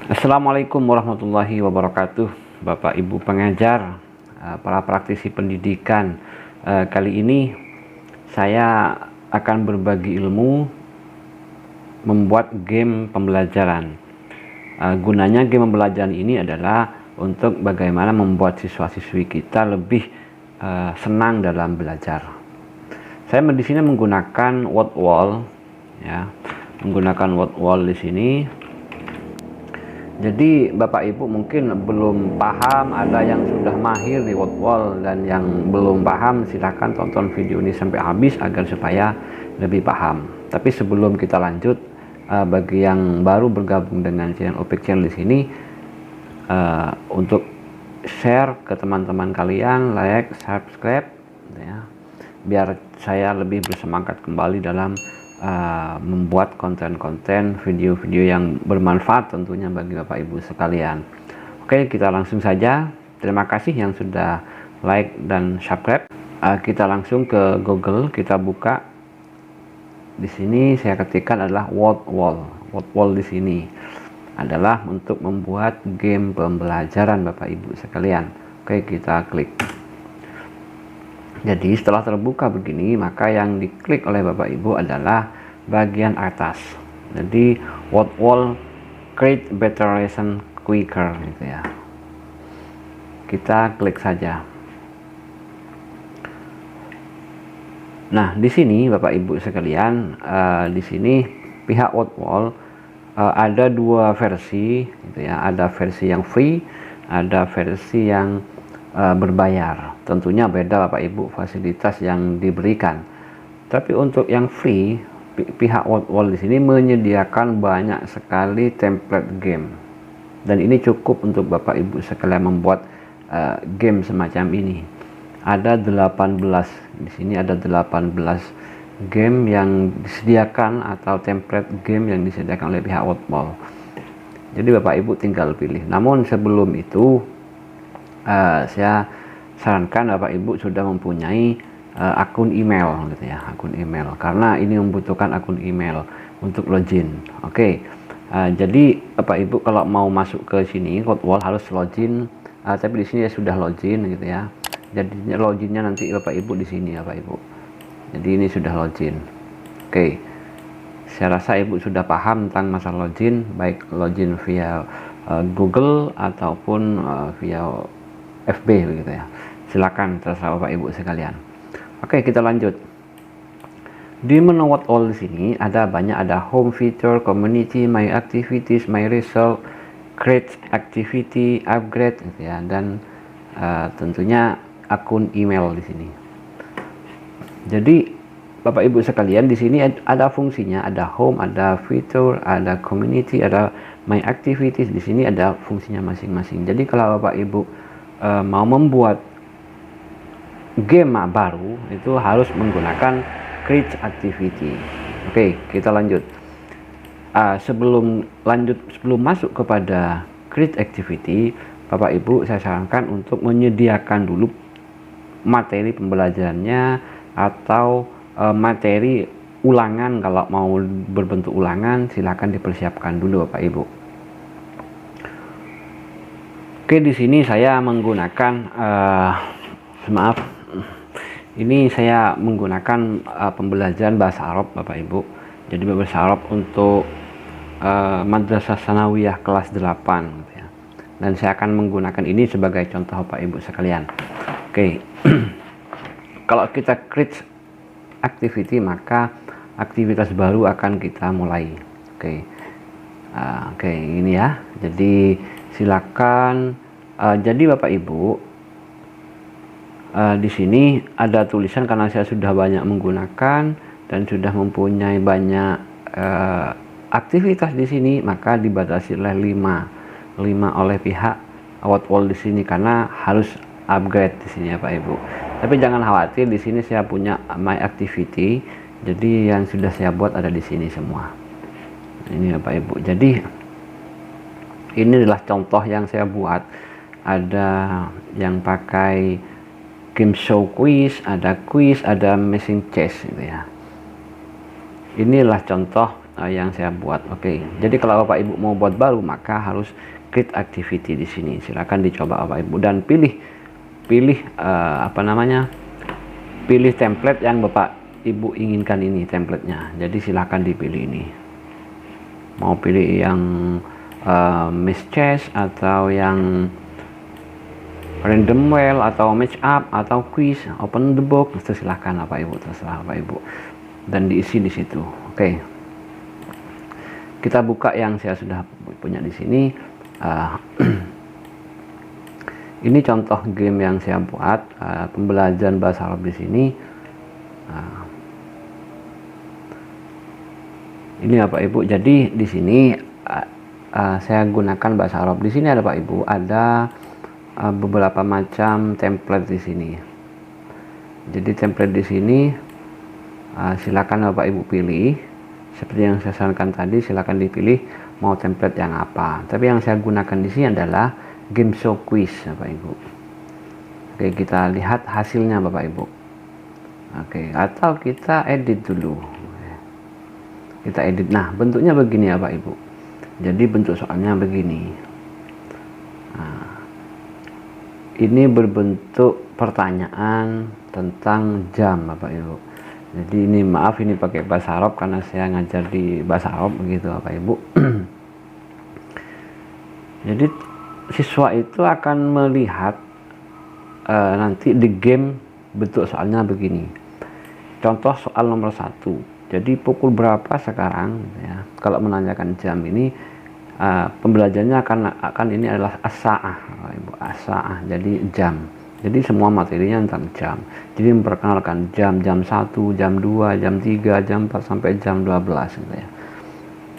Assalamualaikum warahmatullahi wabarakatuh, Bapak Ibu pengajar, para praktisi pendidikan. Kali ini saya akan berbagi ilmu membuat game pembelajaran. Gunanya game pembelajaran ini adalah untuk bagaimana membuat siswa-siswi kita lebih senang dalam belajar. Saya di sini menggunakan word wall, ya, menggunakan word wall di sini. Jadi Bapak Ibu mungkin belum paham, ada yang sudah mahir di word wall, dan yang belum paham silahkan tonton video ini sampai habis agar supaya lebih paham. Tapi sebelum kita lanjut, bagi yang baru bergabung dengan channel Opik Channel di sini, untuk share ke teman-teman kalian, like, subscribe, ya, biar saya lebih bersemangat kembali dalam membuat konten-konten video-video yang bermanfaat tentunya bagi Bapak Ibu sekalian. Oke, kita langsung saja. Terima kasih yang sudah like dan subscribe. Kita langsung ke Google, kita buka. Di sini saya ketikkan adalah word wall. Word wall di sini adalah untuk membuat game pembelajaran Bapak Ibu sekalian. Oke, kita klik. Jadi setelah terbuka begini, maka yang diklik oleh Bapak Ibu adalah bagian atas. Jadi word wall create better lesson quicker gitu ya. Kita klik saja. Nah, di sini Bapak Ibu sekalian, di sini pihak word wall ada dua versi gitu ya. Ada versi yang free, ada versi yang berbayar. Tentunya beda Bapak Ibu fasilitas yang diberikan. Tapi untuk yang free, pihak word wall di sini menyediakan banyak sekali template game. Dan ini cukup untuk Bapak Ibu sekalian membuat game semacam ini. Ada 18, di sini ada 18 game yang disediakan atau template game yang disediakan oleh pihak word wall. Jadi Bapak Ibu tinggal pilih. Namun sebelum itu saya sarankan Bapak Ibu sudah mempunyai akun email gitu ya, akun email, karena ini membutuhkan akun email untuk login. Oke. Jadi Bapak Ibu kalau mau masuk ke sini word wall harus login, tapi di sini ya sudah login gitu ya. Jadi loginnya nanti Bapak Ibu di sini ya Bapak Ibu. Jadi ini sudah login. Oke. Saya rasa Ibu sudah paham tentang masalah login, baik login via Google ataupun via FB begitu ya. Silakan terserah Bapak Ibu sekalian. Oke, kita lanjut. Di menu word wall di sini ada banyak, ada home feature, community, my activities, my result, create activity, upgrade gitu ya, dan tentunya akun email di sini. Jadi Bapak Ibu sekalian, di sini ada fungsinya, ada home, ada feature, ada community, ada my activities. Di sini ada fungsinya masing-masing. Jadi kalau Bapak Ibu mau membuat game baru, itu harus menggunakan create activity. Oke, kita lanjut. Sebelum masuk kepada create activity, Bapak Ibu saya sarankan untuk menyediakan dulu materi pembelajarannya atau materi ulangan. Kalau mau berbentuk ulangan silakan dipersiapkan dulu Bapak Ibu. Oke, di sini saya menggunakan ini saya menggunakan pembelajaran bahasa Arab Bapak Ibu. Jadi bahasa Arab untuk Madrasah Sanawiyah kelas 8 gitu ya. Dan saya akan menggunakan ini sebagai contoh Bapak Ibu sekalian. Oke. Kalau kita create activity, maka aktivitas baru akan kita mulai. Oke. Oke, ini ya. Jadi silakan. Jadi Bapak Ibu, di sini ada tulisan, karena saya sudah banyak menggunakan dan sudah mempunyai banyak aktivitas di sini, maka dibatasi oleh 5 oleh pihak word wall di sini, karena harus upgrade di sini ya Pak Ibu. Tapi jangan khawatir, di sini saya punya my activity. Jadi yang sudah saya buat ada di sini semua. Ini ya Pak Ibu. Jadi ini adalah contoh yang saya buat. Ada yang pakai game show quiz, ada missing chess gitu ya. Inilah contoh yang saya buat. Oke, jadi kalau Bapak Ibu mau buat baru maka harus create activity di sini. Silakan dicoba Bapak Ibu dan pilih pilih template yang Bapak Ibu inginkan ini templatenya. Jadi silakan dipilih ini. Mau pilih yang Miss Chess atau yang random well atau match up atau quiz, open the book, itu silahkan Bapak Ibu, terserah Bapak Ibu, dan diisi di situ. Oke, kita buka yang saya sudah punya di sini. Ini contoh game yang saya buat, pembelajaran bahasa Arab di sini. Ini Bapak Ibu, jadi di sini saya gunakan bahasa Arab. Di sini ada Bapak Ibu, ada beberapa macam template di sini. Jadi template di sini silakan Bapak Ibu pilih. Seperti yang saya sarankan tadi, silakan dipilih mau template yang apa. Tapi yang saya gunakan di sini adalah game show quiz Bapak Ibu. Oke, kita lihat hasilnya Bapak Ibu. Oke, atau kita edit dulu. Kita edit. Nah, bentuknya begini ya Bapak Ibu. Jadi bentuk soalnya begini. Ini berbentuk pertanyaan tentang jam Bapak Ibu. Jadi ini maaf, ini pakai bahasa Arab karena saya ngajar di bahasa Arab begitu Bapak Ibu. Jadi siswa itu akan melihat nanti di game bentuk soalnya begini. Contoh soal nomor 1. Jadi pukul berapa sekarang ya. Kalau menanyakan jam ini pembelajarannya akan ini adalah as-sa'ah Ibu, as-sa'ah, jadi jam. Jadi semua materinya tentang jam. Jadi memperkenalkan jam 1, jam 2, jam 3, jam 4 sampai jam 12 gitu ya.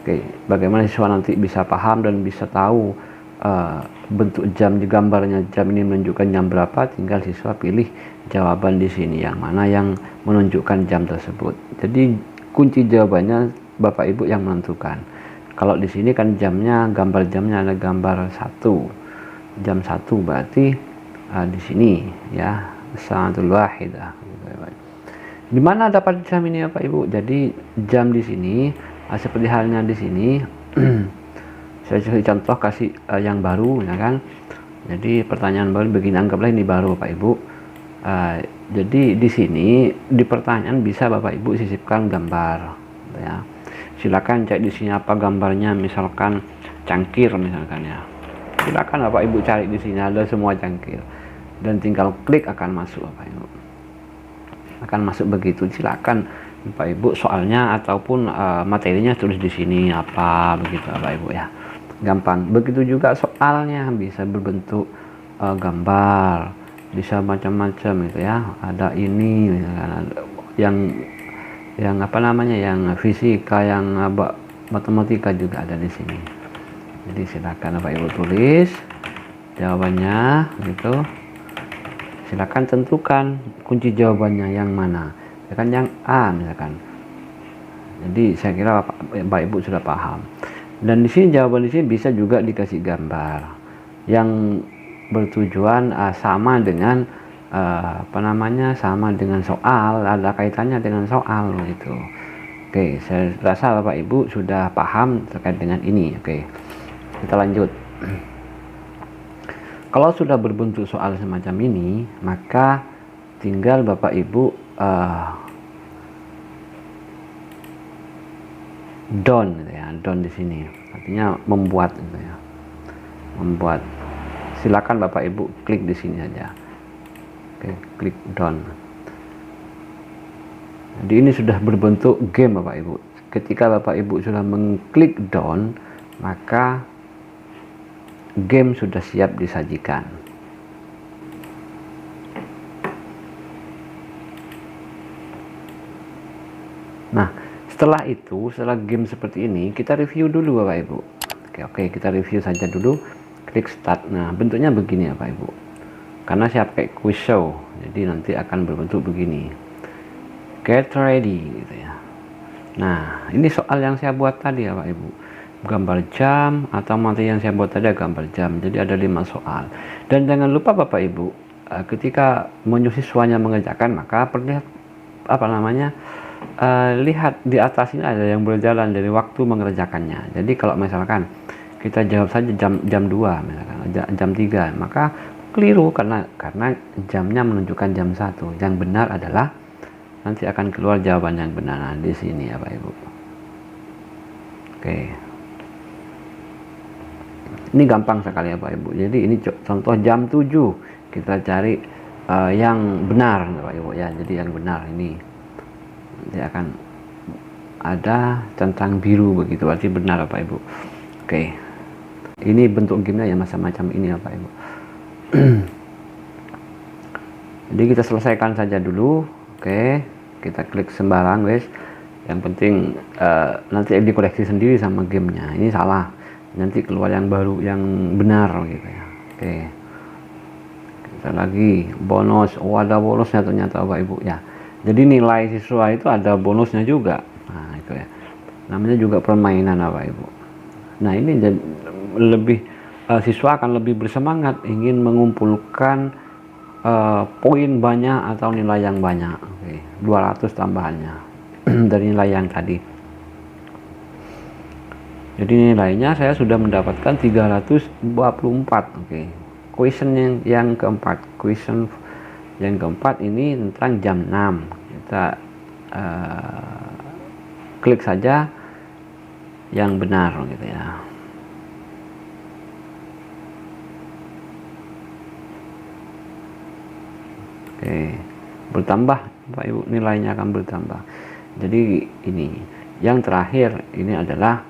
Oke, bagaimana siswa nanti bisa paham dan bisa tahu bentuk jam, di gambarnya jam ini menunjukkan jam berapa, tinggal siswa pilih jawaban di sini yang mana yang menunjukkan jam tersebut. Jadi kunci jawabannya Bapak Ibu yang menentukan. Kalau di sini kan jamnya, gambar jamnya ada gambar 1. Jam 1 berarti di sini ya, saatul wahidah. Di mana dapat jam ini Bapak Ibu? Jadi jam di sini seperti halnya di sini. Saya contoh kasih yang baru ya kan. Jadi pertanyaan baru begini, anggaplah ini baru Bapak Ibu. Jadi di sini di pertanyaan bisa Bapak Ibu sisipkan gambar ya. Silakan cek di sini apa gambarnya, misalkan cangkir misalkan ya. Silakan Bapak Ibu cari di sini, ada semua cangkir. Dan tinggal klik akan masuk Bapak Ibu. Akan masuk begitu. Silakan Bapak Ibu soalnya ataupun materinya tulis di sini apa begitu Bapak Ibu ya. Gampang. Begitu juga soalnya bisa berbentuk gambar, bisa macam-macam gitu ya. Ada ini misalkan, ada yang apa namanya, yang fisika, yang matematika juga ada di sini. Jadi silakan Bapak Ibu tulis jawabannya gitu. Silakan tentukan kunci jawabannya yang mana. Misalkan yang A misalkan. Jadi saya kira Bapak Ibu sudah paham. Dan di sini jawaban di sini bisa juga dikasih gambar yang bertujuan sama dengan sama dengan soal, ada kaitannya dengan soal gitu. Oke, saya rasa Bapak Ibu sudah paham terkait dengan ini. Oke, kita lanjut. Kalau sudah berbentuk soal semacam ini, maka tinggal Bapak Ibu done gitu ya, done di sini artinya membuat gitu ya, membuat. Silakan Bapak Ibu klik di sini aja. Oke, klik done. Jadi ini sudah berbentuk game Bapak Ibu. Ketika Bapak Ibu sudah mengklik done, maka game sudah siap disajikan. Nah, setelah itu, setelah game seperti ini, kita review dulu Bapak Ibu. Oke, kita review saja dulu. Klik start. Nah, bentuknya begini Bapak Ibu. Karena saya pakai quiz show, jadi nanti akan berbentuk begini. Get ready gitu ya. Nah, ini soal yang saya buat tadi ya Bapak Ibu. Gambar jam atau materi yang saya buat tadi gambar jam. Jadi ada 5 soal. Dan jangan lupa Bapak Ibu, ketika menyuruh siswanya mengerjakan, maka lihat di atas ini ada yang berjalan dari waktu mengerjakannya. Jadi kalau misalkan kita jawab saja jam 2 misalkan jam 3, maka keliru karena jamnya menunjukkan jam 1. Yang benar adalah nanti akan keluar jawaban yang benar. Nah, di sini ya Pak Ibu. Oke. Ini gampang sekali ya Pak Ibu. Jadi ini contoh jam 7. Kita cari yang benar Pak Ibu ya. Jadi yang benar ini nanti akan ada centang biru begitu, berarti benar Pak Ibu. Oke. Ini bentuk gamenya ya macam-macam ini ya Pak Ibu. Jadi kita selesaikan saja dulu. Oke, kita klik sembarang guys. Yang penting nanti dikoreksi sendiri sama gamenya. Ini salah, nanti keluar yang baru yang benar gitu ya. Oke, kita lagi bonus. Oh, ada bonusnya ternyata Bapak Ibu ya. Jadi nilai siswa itu ada bonusnya juga. Nah itu ya, namanya juga permainan Bapak Ibu. Nah ini lebih siswa akan lebih bersemangat ingin mengumpulkan poin banyak atau nilai yang banyak. Oke, 200 tambahannya dari nilai yang tadi. Jadi nilainya saya sudah mendapatkan 324. Oke. Question yang keempat, question yang keempat ini tentang jam 6. Kita klik saja yang benar gitu ya. Oke, bertambah Pak Ibu, nilainya akan bertambah. Jadi ini yang terakhir ini adalah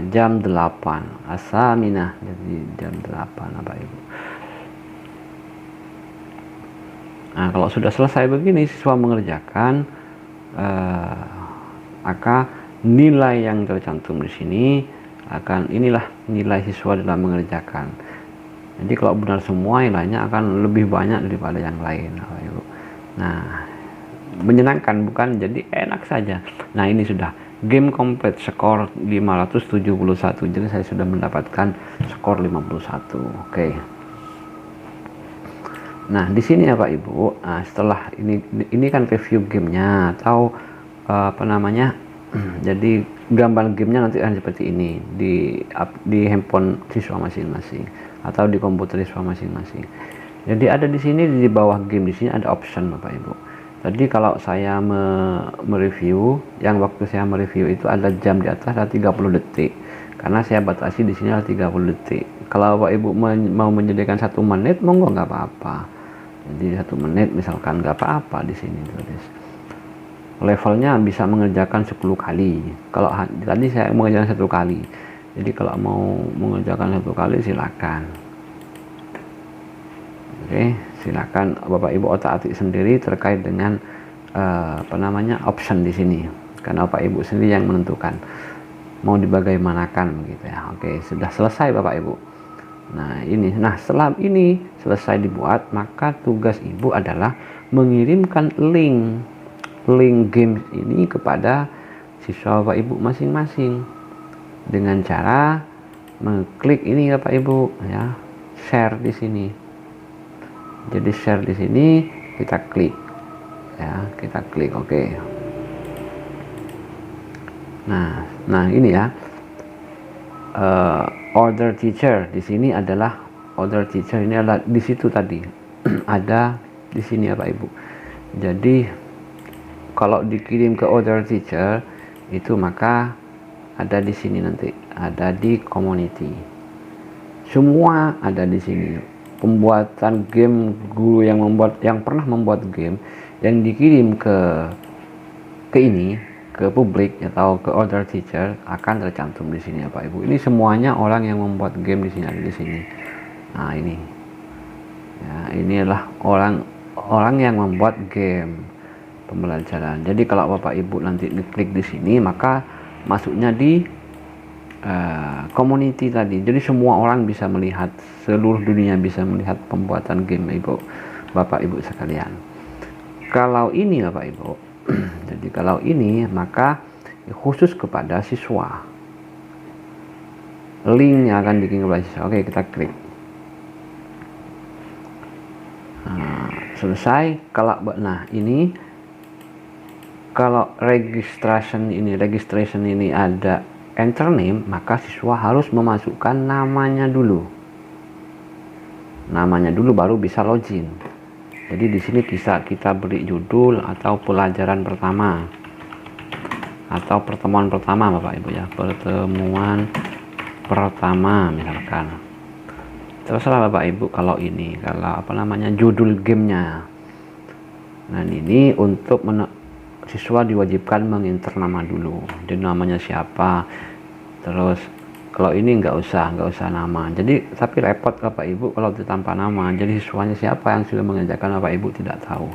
jam 8 asaminah, jadi jam 8 Pak Ibu. Nah kalau sudah selesai begini siswa mengerjakan, maka nilai yang tercantum di sini akan inilah nilai siswa dalam mengerjakan. Jadi kalau benar semua nilainya akan lebih banyak daripada yang lain Pak Ibu. Nah menyenangkan bukan, jadi enak saja. Nah ini sudah game complete, skor 571, jadi saya sudah mendapatkan skor 51. Oke. Nah di sini ya Pak Ibu, nah, setelah ini kan review gamenya atau apa namanya, jadi gambar gamenya nanti akan seperti ini di handphone siswa masing-masing atau di komputer siswa masing-masing. Jadi ada di sini di bawah game, di sini ada option Bapak Ibu. Jadi kalau saya mereview, yang waktu saya mereview itu ada jam di atas ada 30 detik. Karena saya batasi di sini ada 30 detik. Kalau Bapak Ibu mau menyediakan 1 menit, monggo nggak apa-apa. Jadi 1 menit misalkan nggak apa-apa di sini tulis. Levelnya bisa mengerjakan 10 kali. Kalau tadi saya mengerjakan 1 kali. Jadi kalau mau mengerjakan 1 kali silakan. Oke, silakan Bapak Ibu otak-atik sendiri terkait dengan apa namanya option di sini. Karena Bapak Ibu sendiri yang menentukan mau dibagaimanakan begitu ya. Oke, sudah selesai Bapak Ibu. Nah ini, setelah ini selesai dibuat, maka tugas Ibu adalah mengirimkan link games ini kepada siswa Bapak Ibu masing-masing dengan cara mengklik ini Bapak Ibu ya, share di sini. Jadi share di sini kita klik ya, kita klik oke. Nah ini ya, order teacher di sini adalah order teacher, ini adalah di situ tadi ada di sini ya Pak Ibu. Jadi kalau dikirim ke order teacher itu maka ada di sini, nanti ada di community, semua ada di sini. Pembuatan game, guru yang pernah membuat game yang dikirim ke ini, ke publik atau ke order teacher akan tercantum di sini ya Pak Ibu. Ini semuanya orang yang membuat game di sini, ada di sini. Nah ini ya, ini adalah orang yang membuat game pembelajaran. Jadi kalau Bapak Ibu nanti klik di sini maka masuknya di community tadi. Jadi semua orang bisa melihat, seluruh dunia bisa melihat pembuatan game Ibu, Bapak Ibu sekalian. Kalau ini Bapak Ibu, jadi kalau ini maka khusus kepada siswa. Linknya akan dikirim kepada siswa. Oke, kita klik. Nah, selesai. Ini Kalau registration ini ada enter name, maka siswa harus memasukkan namanya dulu. Namanya dulu baru bisa login. Jadi di sini bisa kita beri judul atau pelajaran pertama atau pertemuan pertama Bapak Ibu ya, pertemuan pertama misalkan. Terserah Bapak Ibu kalau judul gamenya. Nah ini untuk siswa diwajibkan menginter nama dulu, jadi namanya siapa. Terus kalau ini nggak usah nama, jadi tapi repot Bapak Ibu kalau tanpa nama, jadi siswanya siapa yang sudah mengerjakan Bapak Ibu tidak tahu.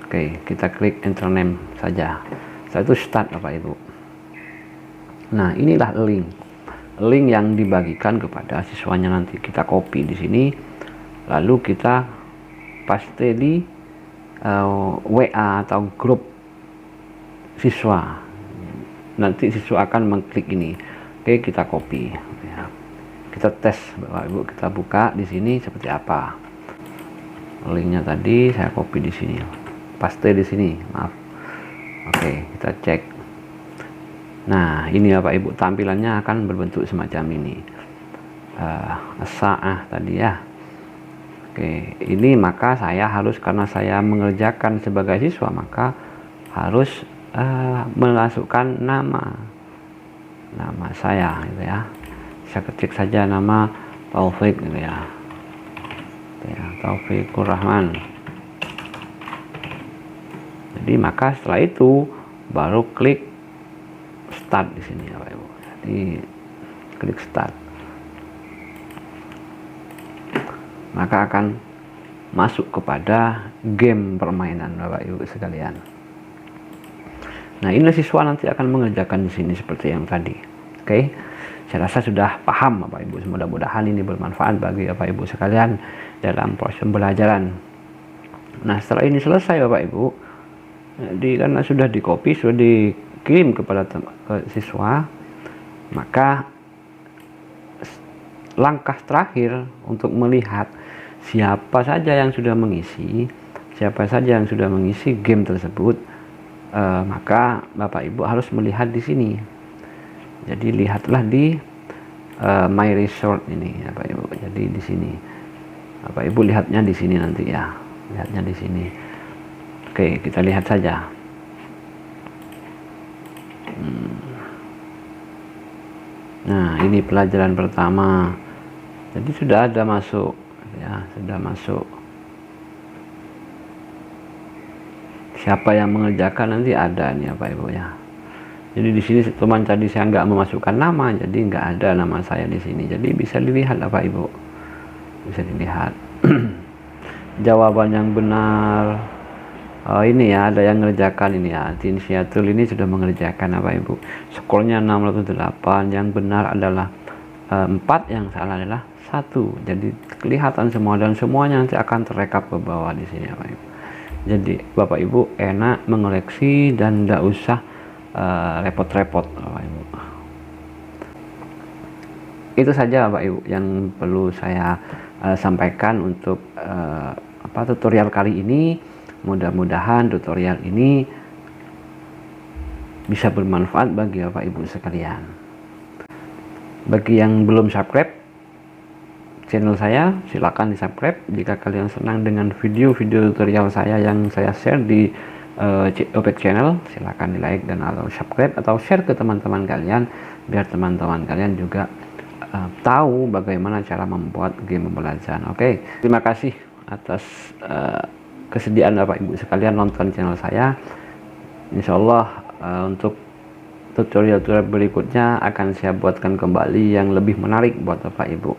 Oke, kita klik enter name saja, setelah itu start Bapak Ibu. Nah inilah link yang dibagikan kepada siswanya, nanti kita copy di sini lalu kita paste di WA atau grup siswa. Nanti siswa akan mengklik ini. Oke, kita copy ya. Kita tes Bapak Ibu, kita buka di sini seperti apa. Linknya tadi saya copy di sini, paste di sini, maaf. Oke, kita cek. Nah ini Bapak Ibu, tampilannya akan berbentuk semacam ini. Tadi ya. Oke, ini maka saya harus, karena saya mengerjakan sebagai siswa, maka harus memasukkan nama saya gitu ya. Saya ketik saja nama Taufik gitu ya. Taufikur Rahman. Jadi maka setelah itu baru klik start di sini Bapak Ibu. Jadi klik start. Maka akan masuk kepada game permainan Bapak Ibu sekalian. Nah, ini siswa nanti akan mengerjakan di sini seperti yang tadi. Oke. Saya rasa sudah paham Bapak Ibu. Mudah-mudahan ini bermanfaat bagi Bapak Ibu sekalian dalam proses pembelajaran. Nah, setelah ini selesai Bapak Ibu, karena sudah di-copy, sudah dikirim kepada siswa, maka langkah terakhir untuk melihat siapa saja yang sudah mengisi game tersebut, maka Bapak Ibu harus melihat di sini. Jadi lihatlah di my resort ini Bapak Ibu. Jadi di sini Bapak Ibu lihatnya di sini nanti ya, lihatnya di sini. Oke, kita lihat saja. Nah ini pelajaran pertama, jadi sudah ada masuk ya, sudah masuk. Siapa yang mengerjakan nanti ada nih Bapak Ibu ya. Jadi di sini teman tadi saya nggak memasukkan nama, jadi nggak ada nama saya di sini. Jadi bisa dilihat Bapak Ibu, bisa dilihat. Jawaban yang benar. Oh ini ya, ada yang mengerjakan ini ya. Tinsiatul ini sudah mengerjakan Bapak Ibu. Skornya 608. Yang benar adalah 4, yang salah adalah 1. Jadi kelihatan semua dan semuanya nanti akan terekap ke bawah di sini Bapak Ibu. Jadi Bapak Ibu enak mengoleksi dan tidak usah repot-repot Bapak Ibu. Itu saja Bapak Ibu yang perlu saya sampaikan untuk tutorial kali ini. Mudah-mudahan tutorial ini bisa bermanfaat bagi Bapak Ibu sekalian. Bagi yang belum subscribe channel saya, silakan di subscribe. Jika kalian senang dengan video-video tutorial saya yang saya share di OPEC channel, silakan di like dan atau subscribe atau share ke teman-teman kalian, biar teman-teman kalian juga tahu bagaimana cara membuat game pembelajaran. Oke, terima kasih atas kesediaan Bapak Ibu sekalian nonton channel saya. Insya Allah untuk tutorial-tutorial berikutnya akan saya buatkan kembali yang lebih menarik buat Bapak Ibu.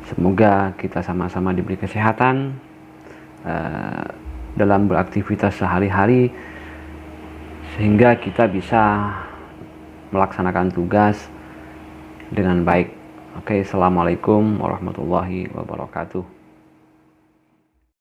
Semoga kita sama-sama diberi kesehatan dalam beraktivitas sehari-hari, sehingga kita bisa melaksanakan tugas dengan baik. Oke, assalamualaikum warahmatullahi wabarakatuh.